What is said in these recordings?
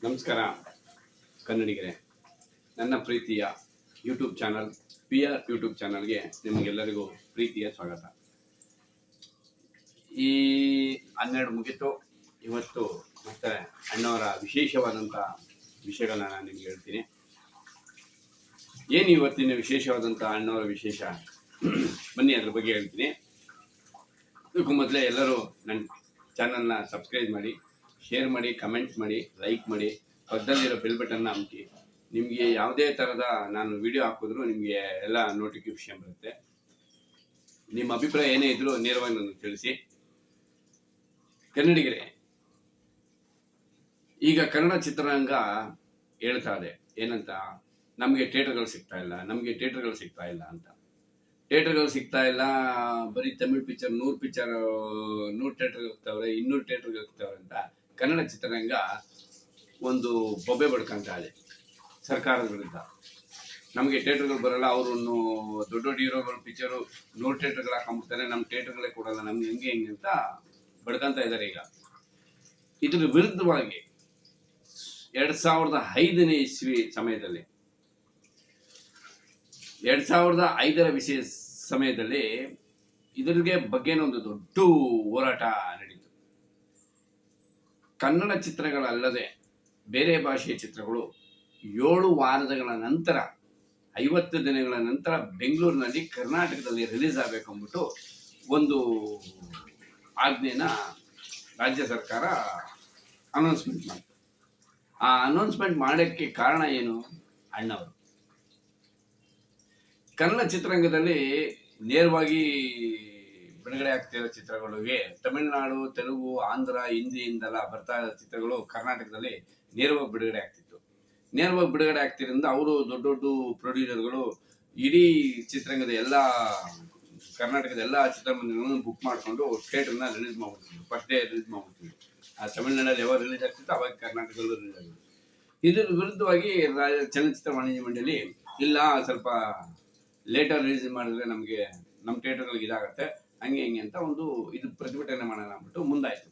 ನಮಸ್ಕಾರ ಕನ್ನಡಿಗರೇ, ನನ್ನ ಪ್ರೀತಿಯ ಯೂಟ್ಯೂಬ್ ಚಾನಲ್ PR ಯೂಟ್ಯೂಬ್ ಚಾನಲ್ಗೆ ನಿಮಗೆಲ್ಲರಿಗೂ ಪ್ರೀತಿಯ ಸ್ವಾಗತ. ಈ 12 ಮುಗಿತು. ಇವತ್ತು ಮತ್ತೆ ಅಣ್ಣವರ ವಿಶೇಷವಾದಂಥ ವಿಷಯಗಳನ್ನ ನಾನು ನಿಮ್ಗೆ ಹೇಳ್ತೀನಿ. ಏನು ಇವತ್ತಿನ ವಿಶೇಷವಾದಂಥ ಅಣ್ಣವರ ವಿಶೇಷ, ಬನ್ನಿ ಅದ್ರ ಬಗ್ಗೆ ಹೇಳ್ತೀನಿ. ಇದಕ್ಕೂ ಮೊದಲೇ ಎಲ್ಲರೂ ನನ್ನ ಚಾನಲ್ನ ಸಬ್ಸ್ಕ್ರೈಬ್ ಮಾಡಿ, ಶೇರ್ ಮಾಡಿ, ಕಮೆಂಟ್ಸ್ ಮಾಡಿ, ಲೈಕ್ ಮಾಡಿ, ಪಕ್ಕದಲ್ಲಿರೋ ಬೆಲ್ ಬಟನ್ನ ಅಮುಕಿ. ನಿಮಗೆ ಯಾವುದೇ ಥರದ ನಾನು ವಿಡಿಯೋ ಹಾಕಿದ್ರು ನಿಮಗೆ ಎಲ್ಲ ನೋಟಿಫಿಕೇಶನ್ ಬರುತ್ತೆ. ನಿಮ್ಮ ಅಭಿಪ್ರಾಯ ಏನೇ ಇದ್ರೂ ನೇರವಾಗಿ ನನಗೆ ತಿಳಿಸಿ. ಕನ್ನಡಿಗರೇ, ಈಗ ಕನ್ನಡ ಚಿತ್ರರಂಗ ಹೇಳ್ತಾ ಇದೆ ಏನಂತ, ನಮಗೆ ಥಿಯೇಟರ್ಗಳು ಸಿಗ್ತಾ ಇಲ್ಲ ಅಂತ. ಥಿಯೇಟರ್ಗಳು ಸಿಗ್ತಾ ಇಲ್ಲ, ಬರೀ ತಮಿಳ್ ಪಿಕ್ಚರ್ 100 ಥಿಯೇಟರ್ಗೆ ಹೋಗ್ತಾವ್ರೆ, 200 ಥಿಯೇಟರ್ಗೆ ಹೋಗ್ತಾವ್ರೆ ಅಂತ ಕನ್ನಡ ಚಿತ್ರರಂಗ ಒಂದು ಬೊಬ್ಬೆ ಬಡ್ಕೊಂತ ಇದೆ ಸರ್ಕಾರದ ವಿರುದ್ಧ. ನಮಗೆ ಥಿಯೇಟರ್ಗಳು ಬರಲ್ಲ, ಅವರನ್ನು ದೊಡ್ಡ ಹೀರೋಗಳು ಪಿಕ್ಚರು 100 ಥಿಯೇಟರ್ಗಳು ಹಾಕೊಂಡ್ಬಿಡ್ತಾರೆ, ನಮ್ಮ ಥಿಯೇಟರ್ಗಳೇ ಕೊಡಲ್ಲ, ನಮ್ಗೆ ಹೆಂಗೆ ಅಂತ ಬಡ್ಕೊಂತ ಇದ್ದಾರೆ. ಈಗ ಇದ್ರ ವಿರುದ್ಧವಾಗಿ 2005ನೇ ಇಸ್ವಿ ಸಮಯದಲ್ಲಿ 2005ರ ವಿಶೇಷ ಸಮಯದಲ್ಲಿ ಇದ್ರಿಗೆ ಬಗ್ಗೆನೇ ಒಂದು ದೊಡ್ಡ ಹೋರಾಟ ನಡೀತು. ಕನ್ನಡ ಚಿತ್ರಗಳಲ್ಲದೆ ಬೇರೆ ಭಾಷೆಯ ಚಿತ್ರಗಳು 7 ವಾರಗಳ ನಂತರ 50 ದಿನಗಳ ನಂತರ ಬೆಂಗಳೂರಿನಲ್ಲಿ ಕರ್ನಾಟಕದಲ್ಲಿ ರಿಲೀಸ್ ಆಗಬೇಕಂದ್ಬಿಟ್ಟು ಒಂದು ಆಜ್ಞೆನ ರಾಜ್ಯ ಸರ್ಕಾರ ಅನೌನ್ಸ್ಮೆಂಟ್ ಮಾಡಿತು. ಆ ಅನೌನ್ಸ್ಮೆಂಟ್ ಮಾಡೋಕ್ಕೆ ಕಾರಣ ಏನು? ಅಣ್ಣವರು ಕನ್ನಡ ಚಿತ್ರರಂಗದಲ್ಲಿ ನೇರವಾಗಿ ಬಿಡುಗಡೆ ಆಗ್ತಿರೋ ಚಿತ್ರಗಳಿಗೆ ತಮಿಳುನಾಡು, ತೆಲುಗು, ಆಂಧ್ರ, ಹಿಂದಿಯಿಂದೆಲ್ಲ ಬರ್ತಾ ಇರೋ ಚಿತ್ರಗಳು ಕರ್ನಾಟಕದಲ್ಲಿ ನೇರವಾಗಿ ಬಿಡುಗಡೆ ಆಗ್ತಿತ್ತು. ನೇರವಾಗಿ ಬಿಡುಗಡೆ ಆಗ್ತಿರೋದ್ರಿಂದ ಅವರು ದೊಡ್ಡ ದೊಡ್ಡ ಪ್ರೊಡ್ಯೂಸರ್ಗಳು ಇಡೀ ಚಿತ್ರರಂಗದ ಕರ್ನಾಟಕದ ಎಲ್ಲ ಚಿತ್ರಮಂದಿರಗಳನ್ನು ಬುಕ್ ಮಾಡಿಕೊಂಡು ಥಿಯೇಟರ್ನ ರಿಲೀಸ್ ಮಾಡ್ಬಿಡ್ತಿದ್ರು. ಫಸ್ಟ್ ಡೇ ರಿಲೀಸ್ ಮಾಡ್ಬಿಡ್ತಿದ್ರು. ಆ ತಮಿಳುನಾಡಲ್ಲಿ ಯಾವಾಗ ರಿಲೀಸ್ ಆಗ್ತಿತ್ತು ಅವಾಗ ಕರ್ನಾಟಕದಲ್ಲೂ ರಿಲೀಸ್ ಆಗಿತ್ತು. ಇದರ ವಿರುದ್ಧವಾಗಿ ಚಲನಚಿತ್ರ ವಾಣಿಜ್ಯ ಮಂಡಳಿ ಇಲ್ಲ, ಸ್ವಲ್ಪ ಲೇಟರ್ ರಿಲೀಸ್ ಮಾಡಿದ್ರೆ ನಮಗೆ ನಮ್ಮ ಥಿಯೇಟರ್ಗಳಿಗೆ ಇದಾಗತ್ತೆ, ಹಂಗೆ ಅಂತ ಒಂದು ಇದು ಪ್ರತಿಭಟನೆ ಮಾಡೋಣ ಅಂದ್ಬಿಟ್ಟು ಮುಂದಾಯಿತು.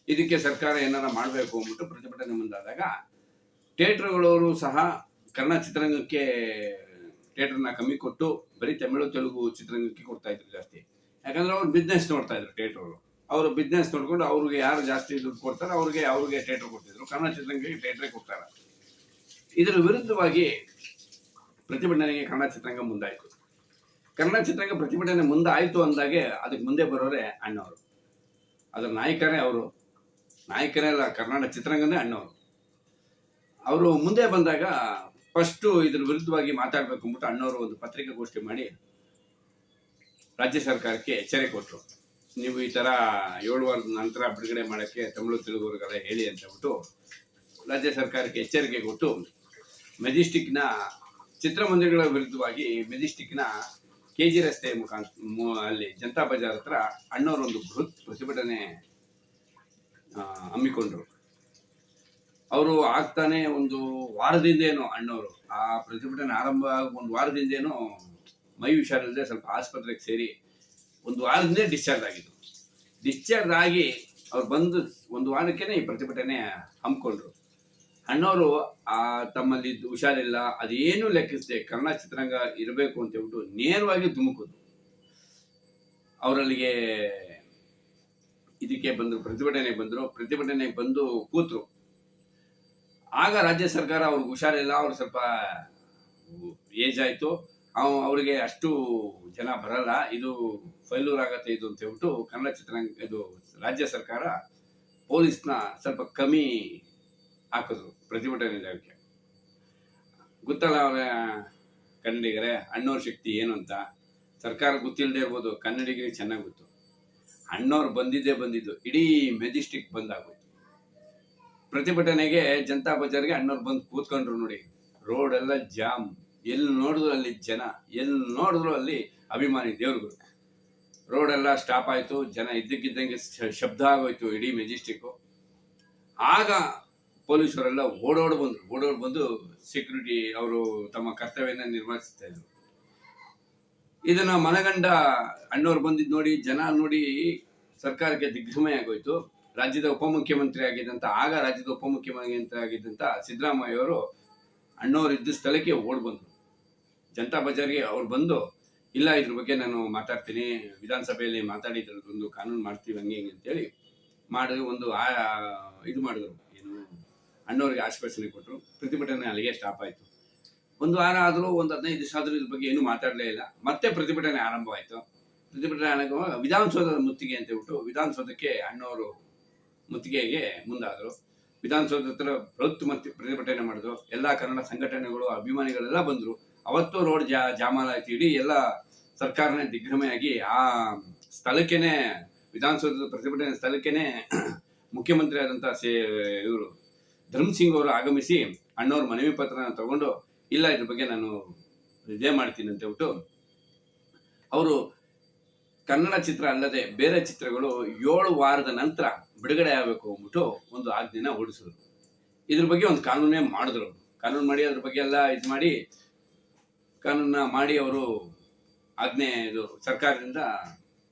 ಇದಕ್ಕೆ ಸರ್ಕಾರ ಏನಾರ ಮಾಡಬೇಕು ಅಂದ್ಬಿಟ್ಟು ಪ್ರತಿಭಟನೆ ಮುಂದಾದಾಗ ಥಿಯೇಟರ್ಗಳವರು ಸಹ ಕನ್ನಡ ಚಿತ್ರರಂಗಕ್ಕೆ ಥಿಯೇಟರ್ನ ಕಮ್ಮಿ ಕೊಟ್ಟು ಬರೀ ತಮಿಳು, ತೆಲುಗು ಚಿತ್ರರಂಗಕ್ಕೆ ಕೊಡ್ತಾ ಇದ್ರು ಜಾಸ್ತಿ. ಯಾಕಂದ್ರೆ ಅವ್ರು ಬಿಸ್ನೆಸ್ ನೋಡ್ತಾ ಇದ್ರು. ಥಿಯೇಟರ್ಗಳು ಅವರು ಬಿಸ್ನೆಸ್ ನೋಡ್ಕೊಂಡು ಅವ್ರಿಗೆ ಯಾರು ಜಾಸ್ತಿ ದುಡ್ಡು ಕೊಡ್ತಾರೆ ಅವ್ರಿಗೆ ಥಿಯೇಟರ್ ಕೊಡ್ತಿದ್ರು. ಕನ್ನಡ ಚಿತ್ರರಂಗಕ್ಕೆ ಥಿಯೇಟರೇ ಕೊಡ್ತಾರೆ. ಇದರ ವಿರುದ್ಧವಾಗಿ ಪ್ರತಿಭಟನೆಗೆ ಕನ್ನಡ ಚಿತ್ರರಂಗ ಮುಂದಾಯಿತು. ಕನ್ನಡ ಚಿತ್ರರಂಗ ಪ್ರತಿಭಟನೆ ಮುಂದಾಯಿತು ಅಂದಾಗೆ ಅದಕ್ಕೆ ಮುಂದೆ ಬರೋರೆ ಅಣ್ಣವರು. ಅದರ ನಾಯಕರೇ ಅವರು. ನಾಯಕರೇ ಅಲ್ಲ, ಕನ್ನಡ ಚಿತ್ರರಂಗನೇ ಅಣ್ಣವರು. ಅವರು ಮುಂದೆ ಬಂದಾಗ ಫಸ್ಟು ಇದ್ರ ವಿರುದ್ಧವಾಗಿ ಮಾತಾಡಬೇಕು ಅಂದ್ಬಿಟ್ಟು ಅಣ್ಣವರು ಒಂದು ಪತ್ರಿಕಾಗೋಷ್ಠಿ ಮಾಡಿ ರಾಜ್ಯ ಸರ್ಕಾರಕ್ಕೆ ಎಚ್ಚರಿಕೆ ಕೊಟ್ಟರು. ನೀವು ಈ ಥರ 7 ವಾರದ ನಂತರ ಬಿಡುಗಡೆ ಮಾಡೋಕ್ಕೆ ತಮಿಳು, ತೆಲುಗುವರೆಗೆಲ್ಲ ಹೇಳಿ ಅಂತ ಹೇಳ್ಬಿಟ್ಟು ರಾಜ್ಯ ಸರ್ಕಾರಕ್ಕೆ ಎಚ್ಚರಿಕೆ ಕೊಟ್ಟು ಮೆಜೆಸ್ಟಿಕ್ನ ಚಿತ್ರಮಂದಿರಗಳ ವಿರುದ್ಧವಾಗಿ ಮೆಜೆಸ್ಟಿಕ್ನ KG ರಸ್ತೆ ಅಲ್ಲಿ ಜನತಾ ಬಜಾರ್ ಹತ್ರ ಅಣ್ಣವರು ಒಂದು ಬೃಹತ್ ಪ್ರತಿಭಟನೆ ಹಮ್ಮಿಕೊಂಡ್ರು. ಅವರು ಆಗ್ತಾನೆ ಒಂದು ವಾರದಿಂದೇನೋ ಅಣ್ಣವರು ಆ ಪ್ರತಿಭಟನೆ ಆರಂಭ ಆಗಿ 1 ವಾರದಿಂದೇನೋ ಮೈ ಹುಷಾರಿಲ್ಲದೆ ಸ್ವಲ್ಪ ಆಸ್ಪತ್ರೆಗೆ ಸೇರಿ 1 ವಾರದಿಂದೇ ಡಿಸ್ಚಾರ್ಜ್ ಆಗಿದ್ರು. ಡಿಸ್ಚಾರ್ಜ್ ಆಗಿ ಅವ್ರು ಬಂದು 1 ವಾರಕ್ಕೇನೆ ಈ ಪ್ರತಿಭಟನೆ ಹಮ್ಮಿಕೊಂಡ್ರು. ಅಣ್ಣವರು ತಮ್ಮಲ್ಲಿ ಹುಷಾರಿಲ್ಲ ಅದೇನು ಲೆಕ್ಕಿಸದೆ ಕನ್ನಡ ಚಿತ್ರರಂಗ ಇರಬೇಕು ಅಂತ ಹೇಳ್ಬಿಟ್ಟು ನೇರವಾಗಿ ಧುಮುಕಿದ್ರು. ಅವರಲ್ಲಿಗೆ ಇದಕ್ಕೆ ಬಂದರು, ಪ್ರತಿಭಟನೆಗೆ ಬಂದು ಕೂತರು. ಆಗ ರಾಜ್ಯ ಸರ್ಕಾರ ಅವ್ರಿಗೆ ಹುಷಾರಿಲ್ಲ, ಅವ್ರು ಸ್ವಲ್ಪ ಏಜ್ ಆಯಿತು, ಅವರಿಗೆ ಅಷ್ಟು ಜನ ಬರಲ್ಲ, ಇದು ಫೈಲೂರ್ ಆಗತ್ತೆ ಇದು ಅಂತ ಹೇಳ್ಬಿಟ್ಟು ಕನ್ನಡ ಚಿತ್ರರಂಗ ಇದು ರಾಜ್ಯ ಸರ್ಕಾರ ಪೊಲೀಸ್ನ ಸ್ವಲ್ಪ ಕಮ್ಮಿ ಹಾಕಿದ್ರು ಪ್ರತಿಭಟನೆ ಜಾಗಕ್ಕೆ. ಗೊತ್ತಲ್ಲ ಅವರ ಕನ್ನಡಿಗರೇ, ಅಣ್ಣವ್ರ ಶಕ್ತಿ ಏನು ಅಂತ. ಸರ್ಕಾರ ಗೊತ್ತಿಲ್ಲದೆ ಇರ್ಬೋದು, ಕನ್ನಡಿಗರಿಗೆ ಚೆನ್ನಾಗಿ ಗೊತ್ತು. ಅಣ್ಣವ್ರು ಬಂದಿದ್ದು ಇಡೀ ಮೆಜೆಸ್ಟಿಕ್ ಬಂದಾಗೋಯ್ತು. ಪ್ರತಿಭಟನೆಗೆ ಜನತಾ ಬಜಾರ್ಗೆ ಅಣ್ಣವ್ರು ಬಂದು ಕೂತ್ಕೊಂಡ್ರು. ನೋಡಿ, ರೋಡ್ ಎಲ್ಲ ಜಾಮ್, ಎಲ್ಲಿ ನೋಡಿದ್ರು ಅಲ್ಲಿ ಜನ, ಎಲ್ಲಿ ನೋಡಿದ್ರು ಅಲ್ಲಿ ಅಭಿಮಾನಿ ದೇವ್ರುಗಳು. ರೋಡೆಲ್ಲ ಸ್ಟಾಪ್ ಆಯಿತು, ಜನ ಇದ್ದಕ್ಕಿದ್ದಂಗೆ ಶಬ್ದ ಆಗೋಯ್ತು ಇಡೀ ಮೆಜೆಸ್ಟಿಕ್ಕು. ಆಗ ಪೊಲೀಸರೆಲ್ಲ ಓಡೋಡ್ ಬಂದು ಸೆಕ್ಯೂರಿಟಿ ಅವರು ತಮ್ಮ ಕರ್ತವ್ಯನ ನಿರ್ವಹಿಸ್ತಾ ಇದ್ರು. ಇದನ್ನ ಮನಗಂಡ ಅಣ್ಣವ್ರು ಬಂದಿದ್ದು ನೋಡಿ, ಜನ ನೋಡಿ ಸರ್ಕಾರಕ್ಕೆ ದಿಗ್ಭ್ರಮೆ ಆಗೋಯ್ತು. ರಾಜ್ಯದ ಉಪಮುಖ್ಯಮಂತ್ರಿ ಆಗಿದ್ದಂಥ ಆಗ ರಾಜ್ಯದ ಉಪಮುಖ್ಯಮಂತ್ರಿ ಆಗಿದ್ದಂಥ ಸಿದ್ದರಾಮಯ್ಯ ಅವರು ಅಣ್ಣವ್ರು ಇದ್ದ ಸ್ಥಳಕ್ಕೆ ಓಡ್ ಬಂದರು. ಜನತಾ ಬಜಾರ್ಗೆ ಅವ್ರು ಬಂದು, ಇಲ್ಲ ಇದ್ರ ಬಗ್ಗೆ ನಾನು ಮಾತಾಡ್ತೀನಿ, ವಿಧಾನಸಭೆಯಲ್ಲಿ ಮಾತಾಡಿದ್ರು ಒಂದು ಕಾನೂನು ಮಾಡ್ತೀವಿ ಹಂಗೆ ಹಿಂಗೆ ಅಂತೇಳಿ ಮಾಡಿ ಒಂದು ಇದು ಮಾಡಿದ್ರು. ಏನು, ಅಣ್ಣವ್ರಿಗೆ ಆಶ್ವಾಸನೆ ಕೊಟ್ಟರು. ಪ್ರತಿಭಟನೆ ಅಲ್ಲಿಗೆ ಸ್ಟಾಪ್ ಆಯಿತು. ಒಂದು ವಾರ ಆದರೂ, ಒಂದು 15 ದಿವಸ ಆದರೂ ಇದ್ರ ಬಗ್ಗೆ ಏನೂ ಮಾತಾಡಲೇ ಇಲ್ಲ. ಮತ್ತೆ ಪ್ರತಿಭಟನೆ ಆರಂಭವಾಯಿತು. ಪ್ರತಿಭಟನೆ ಆಗುವಾಗ ವಿಧಾನಸೌಧದ ಮುತ್ತಿಗೆ ಅಂತ ಹೇಳ್ಬಿಟ್ಟು ವಿಧಾನಸೌಧಕ್ಕೆ ಅಣ್ಣವರು ಮುತ್ತಿಗೆಗೆ ಮುಂದಾದರು. ವಿಧಾನಸೌಧ ಹತ್ರ ಬೃಹತ್ ಮತ್ತೆ ಪ್ರತಿಭಟನೆ ಮಾಡಿದ್ರು. ಎಲ್ಲ ಕನ್ನಡ ಸಂಘಟನೆಗಳು, ಅಭಿಮಾನಿಗಳೆಲ್ಲ ಬಂದರು. ಅವತ್ತು ರೋಡ್ ಜಾಮಾಲಾಯ್ತು. ಇಡೀ ಎಲ್ಲ ಸರ್ಕಾರನೇ ದಿಗ್ಭ್ರಮೆಯಾಗಿ ಆ ಸ್ಥಳಕ್ಕೇನೆ, ವಿಧಾನಸೌಧದ ಪ್ರತಿಭಟನೆ ಸ್ಥಳಕ್ಕೇನೆ ಮುಖ್ಯಮಂತ್ರಿ ಆದಂಥ ಇವರು ಧರ್ಮಸಿಂಗ್ ಅವರು ಆಗಮಿಸಿ ಅಣ್ಣವ್ರ ಮನವಿ ಪತ್ರನ ತಗೊಂಡು, ಇಲ್ಲ ಇದ್ರ ಬಗ್ಗೆ ನಾನು ಇದೇ ಮಾಡ್ತೀನಿ ಅಂತ ಹೇಳ್ಬಿಟ್ಟು ಅವರು ಕನ್ನಡ ಚಿತ್ರ ಅಲ್ಲದೆ ಬೇರೆ ಚಿತ್ರಗಳು 7 ವಾರದ ನಂತರ ಬಿಡುಗಡೆ ಆಗಬೇಕು ಅಂದ್ಬಿಟ್ಟು ಒಂದು ಆಜ್ಞೆನ ಹೊರಡಿಸಿದ್ರು. ಇದ್ರ ಬಗ್ಗೆ ಒಂದು ಕಾನೂನೇ ಮಾಡಿದ್ರು. ಕಾನೂನು ಮಾಡಿ ಅದ್ರ ಬಗ್ಗೆ ಎಲ್ಲ ಇದು ಮಾಡಿ ಕಾನೂನ ಮಾಡಿ ಅವರು ಆಜ್ಞೆ, ಇದು ಸರ್ಕಾರದಿಂದ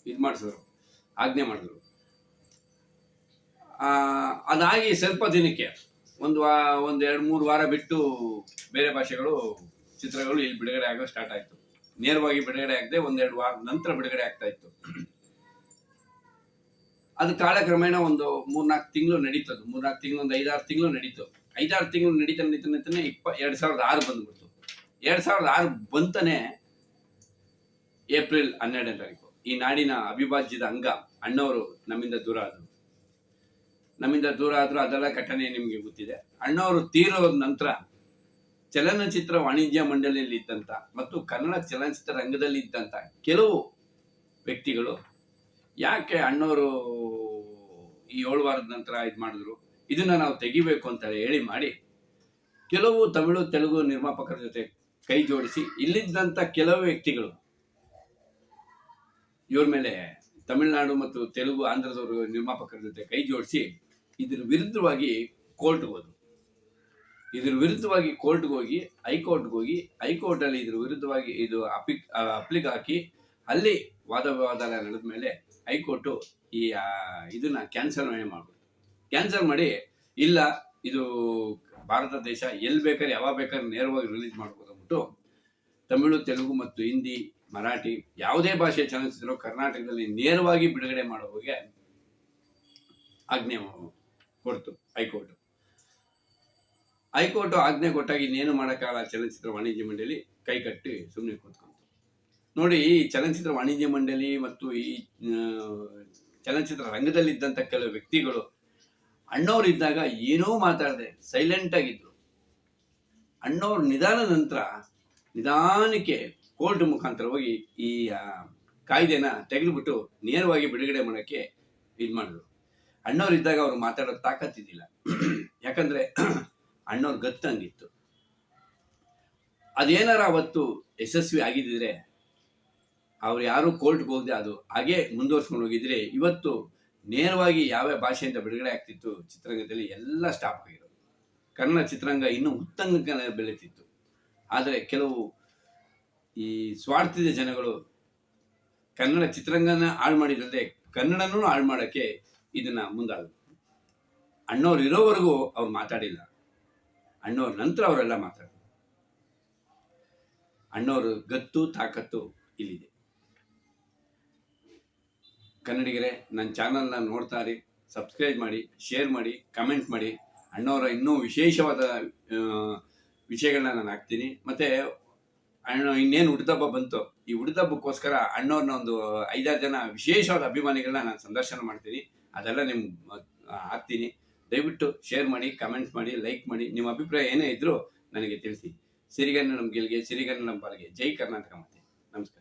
ಇದು ಮಾಡಿಸಿದ್ರು, ಆಜ್ಞೆ ಮಾಡಿದ್ರು. ಅದಾಗಿ ಸ್ವಲ್ಪ ದಿನಕ್ಕೆ ಒಂದು 2-3 ವಾರ ಬಿಟ್ಟು ಬೇರೆ ಭಾಷೆಗಳು ಚಿತ್ರಗಳು ಇಲ್ಲಿ ಬಿಡುಗಡೆ ಆಗೋ ಸ್ಟಾರ್ಟ್ ಆಯಿತು. ನೇರವಾಗಿ ಬಿಡುಗಡೆ ಆಗದೆ 1-2 ವಾರದ ನಂತರ ಬಿಡುಗಡೆ ಆಗ್ತಾ ಇತ್ತು. ಅದು ಕಾಲಕ್ರಮೇಣ ಒಂದು 3-4 ತಿಂಗಳು ನಡೀತದೆ. 3-4 ತಿಂಗಳು, ಒಂದು 5-6 ತಿಂಗಳು ನಡೀತು. 5-6 ತಿಂಗಳು ನಡೀತಾನೆ 2006 ಬಂದ್ಬಿಡ್ತು. 2006 ಬಂತಾನೆ ಏಪ್ರಿಲ್ 12ನೇ ತಾರೀಕು ಈ ನಾಡಿನ ಅವಿಭಾಜ್ಯದ ಅಂಗ ಅಣ್ಣವರು ನಮ್ಮಿಂದ ದೂರ ಆದ್ರು. ಅದೆಲ್ಲ ಘಟನೆ ನಿಮಗೆ ಗೊತ್ತಿದೆ. ಅಣ್ಣವರು ತೀರೋದ ನಂತರ ಚಲನಚಿತ್ರ ವಾಣಿಜ್ಯ ಮಂಡಳಿಯಲ್ಲಿ ಇದ್ದಂಥ ಮತ್ತು ಕನ್ನಡ ಚಲನಚಿತ್ರ ರಂಗದಲ್ಲಿ ಇದ್ದಂಥ ಕೆಲವು ವ್ಯಕ್ತಿಗಳು ಯಾಕೆ ಅಣ್ಣವರು ಈ 7 ವಾರದ ನಂತರ ಇದು ಮಾಡಿದ್ರು, ಇದನ್ನ ನಾವು ತೆಗಿಬೇಕು ಅಂತ ಹೇಳಿ ಮಾಡಿ ಕೆಲವು ತಮಿಳು ತೆಲುಗು ನಿರ್ಮಾಪಕರ ಜೊತೆ ಕೈ ಜೋಡಿಸಿ ಇಲ್ಲಿದ್ದಂಥ ಕೆಲವು ವ್ಯಕ್ತಿಗಳು ಇವ್ರ ಮೇಲೆ ತಮಿಳುನಾಡು ಮತ್ತು ತೆಲುಗು ಆಂಧ್ರದವರು ನಿರ್ಮಾಪಕರ ಜೊತೆ ಕೈ ಜೋಡಿಸಿ ಇದ್ರ ವಿರುದ್ಧವಾಗಿ ಕೋರ್ಟ್ಗೆ ಹೋದ್ರು. ಹೈಕೋರ್ಟ್ಗೆ ಹೋಗಿ ಹೈಕೋರ್ಟಲ್ಲಿ ಇದ್ರ ವಿರುದ್ಧವಾಗಿ ಇದು ಅಪ್ಲಿಕ್ ಹಾಕಿ ಅಲ್ಲಿ ವಾದ ವಿವಾದ ನಡೆದ ಮೇಲೆ ಹೈಕೋರ್ಟು ಈ ಇದನ್ನ ಕ್ಯಾನ್ಸಲ್ ಮಾಡಿ, ಇಲ್ಲ ಇದು ಭಾರತ ದೇಶ ಎಲ್ಲಿ ಬೇಕಾದ್ರೆ ಯಾವಾಗ ಬೇಕಾದ್ರೆ ನೇರವಾಗಿ ರಿಲೀಸ್ ಮಾಡ್ಬೋದು ಅಂದ್ಬಿಟ್ಟು ತಮಿಳು, ತೆಲುಗು ಮತ್ತು ಹಿಂದಿ, ಮರಾಠಿ ಯಾವುದೇ ಭಾಷೆಯ ಚಲನಚಿತ್ರ ಕರ್ನಾಟಕದಲ್ಲಿ ನೇರವಾಗಿ ಬಿಡುಗಡೆ ಮಾಡುವಾಗೆ ಆಜ್ಞೆ ಕೊಡ್ತು ಹೈಕೋರ್ಟ್ ಆಜ್ಞೆ ಕೊಟ್ಟಾಗ ಇನ್ನೇನು ಮಾಡೋಕ್ಕಾಗಲ್ಲ. ಚಲನಚಿತ್ರ ವಾಣಿಜ್ಯ ಮಂಡಳಿ ಕೈ ಕಟ್ಟಿ ಸುಮ್ಮನೆ ಕೂತ್ಕೊಂತು. ನೋಡಿ, ಈ ಚಲನಚಿತ್ರ ವಾಣಿಜ್ಯ ಮಂಡಳಿ ಮತ್ತು ಈ ಚಲನಚಿತ್ರ ರಂಗದಲ್ಲಿದ್ದಂಥ ಕೆಲವು ವ್ಯಕ್ತಿಗಳು ಅಣ್ಣವ್ರು ಇದ್ದಾಗ ಏನೂ ಮಾತಾಡದೆ ಸೈಲೆಂಟ್ ಆಗಿದ್ರು. ಅಣ್ಣವ್ರ ನಿಧಾನದ ನಂತರ ನಿಧಾನಕ್ಕೆ ಕೋರ್ಟ್ ಮುಖಾಂತರ ಹೋಗಿ ಈ ಕಾಯ್ದೆನ ತೆಗೆದುಬಿಟ್ಟು ನೇರವಾಗಿ ಬಿಡುಗಡೆ ಮಾಡೋಕ್ಕೆ ಇದು ಮಾಡಿದ್ರು. ಅಣ್ಣವ್ರು ಇದ್ದಾಗ ಅವ್ರು ಮಾತಾಡೋದು ತಾಕತ್ತಿದ್ದಿಲ್ಲ. ಯಾಕಂದ್ರೆ ಅಣ್ಣವ್ರ ಗತ್ತಂಗಿತ್ತು. ಅದೇನಾರ ಅವತ್ತು ಯಶಸ್ವಿ ಆಗಿದ್ದಿದ್ರೆ, ಅವ್ರು ಯಾರು ಕೋರ್ಟ್ಗೆ ಹೋಗದೆ ಅದು ಹಾಗೆ ಮುಂದುವರ್ಸ್ಕೊಂಡು ಹೋಗಿದ್ರೆ ಇವತ್ತು ನೇರವಾಗಿ ಯಾವ ಭಾಷೆಯಿಂದ ಬಿಡುಗಡೆ ಆಗ್ತಿತ್ತು ಚಿತ್ರರಂಗದಲ್ಲಿ ಎಲ್ಲ ಸ್ಟಾಪ್ ಆಗಿರೋದು. ಕನ್ನಡ ಚಿತ್ರರಂಗ ಇನ್ನೂ ಉತ್ತಂಗಕ್ಕೆ ಬೆಳೀತಿತ್ತು. ಆದರೆ ಕೆಲವು ಈ ಸ್ವಾರ್ಥದ ಜನಗಳು ಕನ್ನಡ ಚಿತ್ರರಂಗನ ಹಾಳು ಮಾಡಿದ್ರೆ ಕನ್ನಡನೂ ಹಾಳು ಮಾಡೋಕ್ಕೆ ಇದನ್ನ ಮುಂದಾದ್ರು. ಅಣ್ಣವ್ರು ಇರೋವರೆಗೂ ಅವ್ರು ಮಾತಾಡಿಲ್ಲ. ಅಣ್ಣವ್ರ ನಂತರ ಅವರೆಲ್ಲ ಮಾತಾಡಿದ್ರು. ಅಣ್ಣವ್ರ ಗತ್ತು ತಾಕತ್ತು ಇಲ್ಲಿದೆ. ಕನ್ನಡಿಗರೇ, ನನ್ನ ಚಾನಲ್ನ ನೋಡ್ತಾರೆ, ಸಬ್ಸ್ಕ್ರೈಬ್ ಮಾಡಿ, ಶೇರ್ ಮಾಡಿ, ಕಮೆಂಟ್ ಮಾಡಿ. ಅಣ್ಣವರ ಇನ್ನೂ ವಿಶೇಷವಾದ ವಿಷಯಗಳನ್ನ ನಾನು ಹಾಕ್ತೀನಿ. ಮತ್ತು ಇನ್ನೇನು ಹುಟ್ಟುಹಬ್ಬ ಬಂತು, ಈ ಹುಟ್ಟುಹಬ್ಬಕ್ಕೋಸ್ಕರ ಅಣ್ಣವ್ರನ್ನ ಒಂದು 5-6 ಜನ ವಿಶೇಷವಾದ ಅಭಿಮಾನಿಗಳನ್ನ ನಾನು ಸಂದರ್ಶನ ಮಾಡ್ತೀನಿ. ಅದೆಲ್ಲ ನಿಮ್ಗೆ ಹಾಕ್ತೀನಿ. ದಯವಿಟ್ಟು ಶೇರ್ ಮಾಡಿ, ಕಮೆಂಟ್ಸ್ ಮಾಡಿ, ಲೈಕ್ ಮಾಡಿ. ನಿಮ್ಮ ಅಭಿಪ್ರಾಯ ಏನೇ ಇದ್ದರೂ ನನಗೆ ತಿಳಿಸಿ. ಸಿರಿಗನ್ನಡಂ ಗೆಲ್ಗೆ, ಸಿರಿಗನ್ನಡಂ ಬಾಳ್ಗೆ. ಜೈ ಕರ್ನಾಟಕ ಮಾತೆ. ನಮಸ್ಕಾರ.